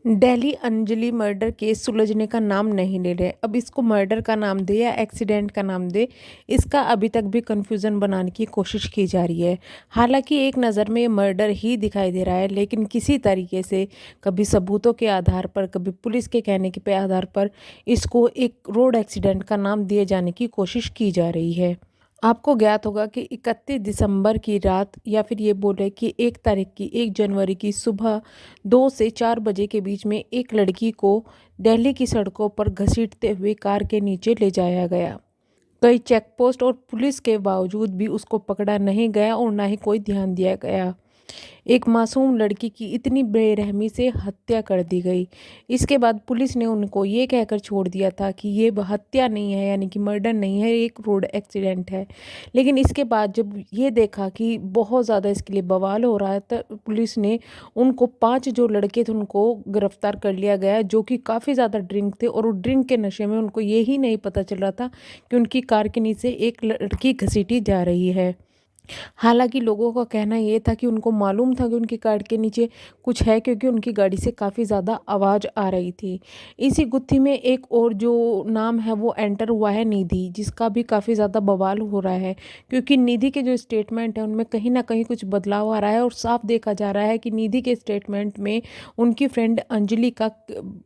Delhi Anjali murder case सुलझने का नाम नहीं ले रहे। अब इसको मर्डर का नाम दे या एक्सीडेंट का नाम दे, इसका अभी तक भी कन्फ्यूज़न बनाने की कोशिश की जा रही है। हालांकि एक नज़र में ये मर्डर ही दिखाई दे रहा है, लेकिन किसी तरीके से कभी सबूतों के आधार पर, कभी पुलिस के कहने के पे आधार पर इसको एक रोड एक्सीडेंट का नाम दिए जाने की कोशिश की जा रही है। आपको ज्ञात होगा कि 31 दिसंबर की रात या फिर ये बोले कि 1 जनवरी की सुबह 2 से 4 बजे के बीच में एक लड़की को दिल्ली की सड़कों पर घसीटते हुए कार के नीचे ले जाया गया। कई चेक पोस्ट और पुलिस के बावजूद भी उसको पकड़ा नहीं गया और ना ही कोई ध्यान दिया गया। एक मासूम लड़की की इतनी बेरहमी से हत्या कर दी गई। इसके बाद पुलिस ने उनको ये कहकर छोड़ दिया था कि ये हत्या नहीं है, यानी कि मर्डर नहीं है, एक रोड एक्सीडेंट है। लेकिन इसके बाद जब ये देखा कि बहुत ज़्यादा इसके लिए बवाल हो रहा है, तो पुलिस ने उनको 5 जो लड़के थे उनको गिरफ्तार कर लिया गया, जो कि काफ़ी ज़्यादा ड्रिंक थे और वो ड्रिंक के नशे में उनको ये ही नहीं पता चल रहा था कि उनकी कार के नीचे एक लड़की घसीटी जा रही है। हालांकि लोगों का कहना ये था कि उनको मालूम था कि उनकी कार के नीचे कुछ है, क्योंकि उनकी गाड़ी से काफ़ी ज़्यादा आवाज़ आ रही थी। इसी गुत्थी में एक और जो नाम है वो एंटर हुआ है, निधि, जिसका भी काफ़ी ज़्यादा बवाल हो रहा है, क्योंकि निधि के जो स्टेटमेंट है उनमें कहीं ना कहीं कुछ बदलाव आ रहा है और साफ देखा जा रहा है कि निधि के स्टेटमेंट में उनकी फ्रेंड अंजलि का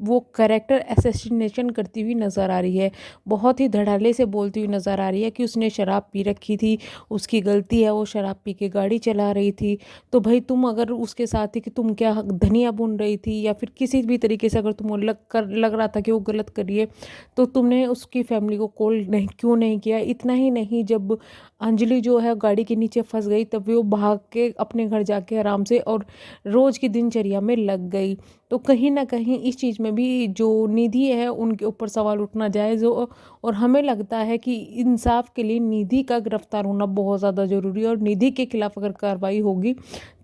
वो कैरेक्टर असैसिनेशन करती हुई नज़र आ रही है। बहुत ही धड़ल्ले से बोलती हुई नज़र आ रही है कि उसने शराब पी रखी थी, उसकी गलती है, वो शराब पी के गाड़ी चला रही थी। तो भाई तुम अगर उसके साथ थी कि तुम क्या धनिया बुन रही थी या फिर किसी भी तरीके से अगर तुम लग रहा था कि वो गलत करिए, तो तुमने उसकी फैमिली को कॉल नहीं क्यों नहीं किया। इतना ही नहीं, जब अंजलि जो है गाड़ी के नीचे फंस गई तब वो भाग के अपने घर जाके आराम से और रोज की दिनचर्या में लग गई। तो कहीं ना कहीं इस चीज़ में भी जो निधि है उनके ऊपर सवाल उठना जायज़ हो, और हमें लगता है कि इंसाफ के लिए निधि का गिरफ्तार होना बहुत ज़्यादा ज़रूरी है, और निधि के खिलाफ अगर कार्रवाई होगी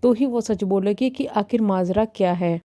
तो ही वो सच बोलेगी कि आखिर माजरा क्या है।